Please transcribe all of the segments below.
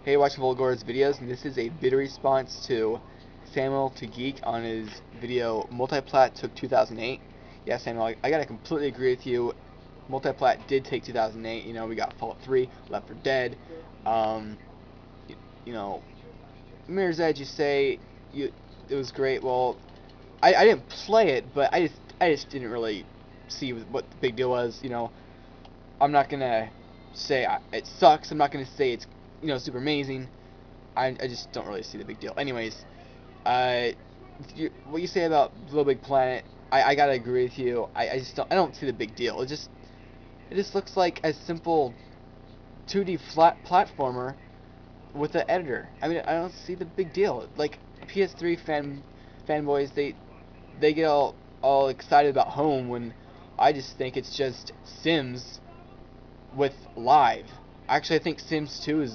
Hey, watching Vulgora's videos, and this is a video response to Samuel to Geek on his video Multiplat took 2008. Yeah, Samuel, I gotta completely agree with you. Multiplat did take 2008. You know, we got Fallout 3, Left 4 Dead. You know, Mirror's Edge. You say it was great. Well, I didn't play it, but I just didn't really see what the big deal was. You know, I'm not gonna say it sucks. I'm not gonna say it's super amazing. I just don't really see the big deal. Anyways, what you say about Little Big Planet, I gotta agree with you. I just don't see the big deal. It just looks like a simple 2D flat platformer with an editor. I mean, I don't see the big deal. Like PS3 fanboys, they get all excited about Home when I just think it's just Sims with live. Actually, I think Sims 2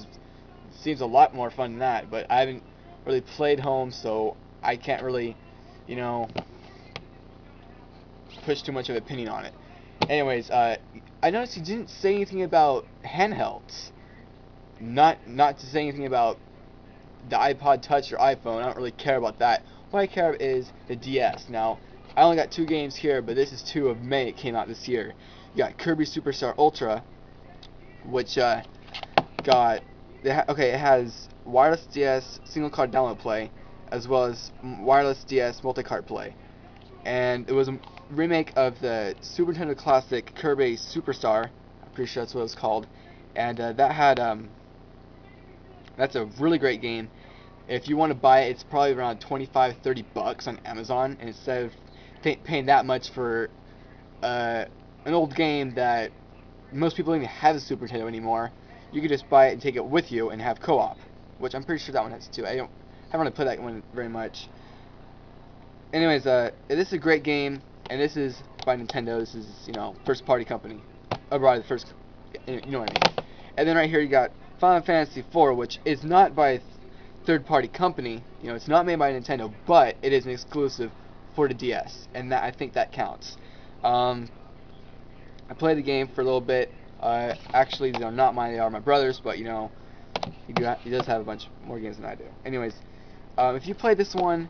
seems a lot more fun than that, but I haven't really played Home, so I can't really, push too much of an opinion on it. Anyways, I noticed you didn't say anything about handhelds. Not to say anything about the iPod Touch or iPhone. I don't really care about that. What I care about is the DS. Now, I only got 2 games here, but this is 2 of May. It came out this year. You got Kirby Superstar Ultra, which it has wireless DS single card download play, as well as wireless DS multi-card play. And it was a remake of the Super Nintendo classic Kirby Superstar. I'm pretty sure that's what it was called. And that's a really great game. If you want to buy it, it's probably around $25-30 on Amazon. And instead of paying that much for an old game that most people don't even have a Super Nintendo anymore, you could just buy it and take it with you and have co-op, which I'm pretty sure that one has too. I haven't really played that one very much. Anyways, this is a great game, and this is by Nintendo. This is, first party company. Probably the first, you know what I mean. And then right here you got Final Fantasy IV, which is not by a third party company. It's not made by Nintendo, but it is an exclusive for the DS, and I think that counts. I played the game for a little bit. Actually, not mine, they are my brother's, but he does have a bunch more games than I do. Anyways, if you play this one,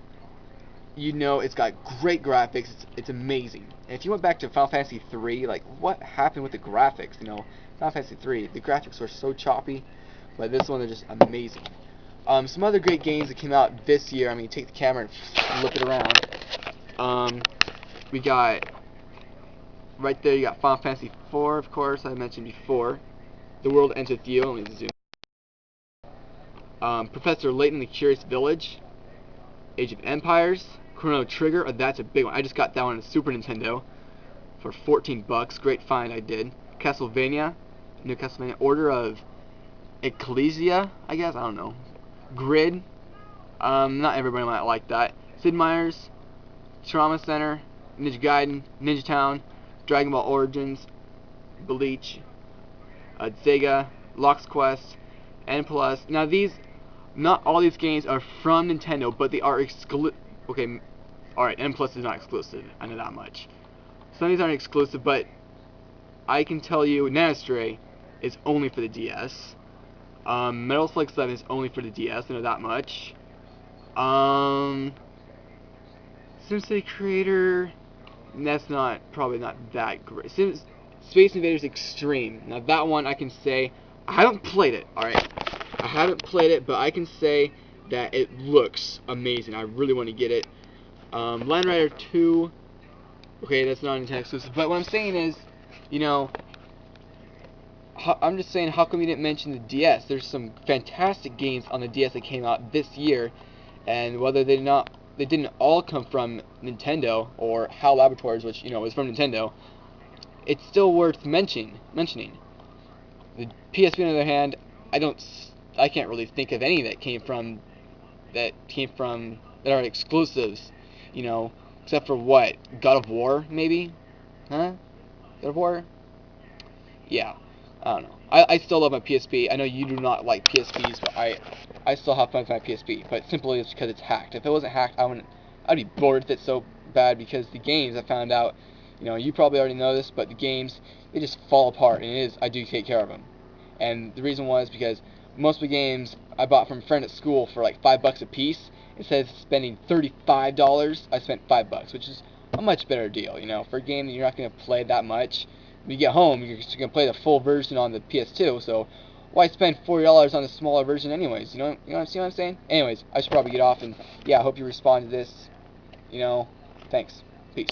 it's got great graphics. It's amazing. And if you went back to Final Fantasy 3, like, what happened with the graphics? Final Fantasy 3, the graphics were so choppy, but this one, they're just amazing. Some other great games that came out this year. I mean, take the camera and flip it around. We got right there. You got Final Fantasy 4, of course. I mentioned before. The World Ends with You. Let me zoom. Professor Layton and the Curious Village. Age of Empires. Chrono Trigger. Oh, that's a big one. I just got that one on the Super Nintendo for $14. Great find I did. Castlevania. New Castlevania. Order of Ecclesia, I guess. I don't know. Grid. Not everybody might like that. Sid Meier's. Trauma Center. Ninja Gaiden. Ninja Town. Dragon Ball Origins. Bleach. Sega. Lock's Quest. N+. Now not all these games are from Nintendo, but they are exclusive. Okay, alright, N+ is not exclusive. I know that much. Some of these aren't exclusive, but I can tell you Nanastray is only for the DS. Metal Slug 7 is only for the DS. I know that much. SimCity Creator, that's probably not that great. Space Invaders Extreme. Now that one I can say I haven't played it. Alright. I haven't played it, but I can say that it looks amazing. I really want to get it. Land Rider 2. Okay, that's not Nintendo exclusive. But what I'm saying is, I'm just saying, how come you didn't mention the DS? There's some fantastic games on the DS that came out this year, and whether they didn't all come from Nintendo or HAL Laboratories, which is from Nintendo, it's still worth mentioning. The PSP, on the other hand, I can't really think of any that are exclusives, except for what? God of War, maybe? Huh? God of War? Yeah, I don't know. I still love my PSP. I know you do not like PSPs, but I still have fun with my PSP, but simply it's because it's hacked. If it wasn't hacked, I'd be bored with it so bad, because the games, I found out, you probably already know this, but the games, they just fall apart, and I do take care of them. And the reason was because most of the games I bought from a friend at school for like $5 a piece. Instead of spending $35, I spent $5, which is a much better deal. You know, for a game that you're not going to play that much. When you get home, you're just going to play the full version on the PS2. So why spend $40 on the smaller version anyways? You know, see what I'm saying? Anyways, I should probably get off, and yeah, I hope you respond to this. You know, thanks. Peace.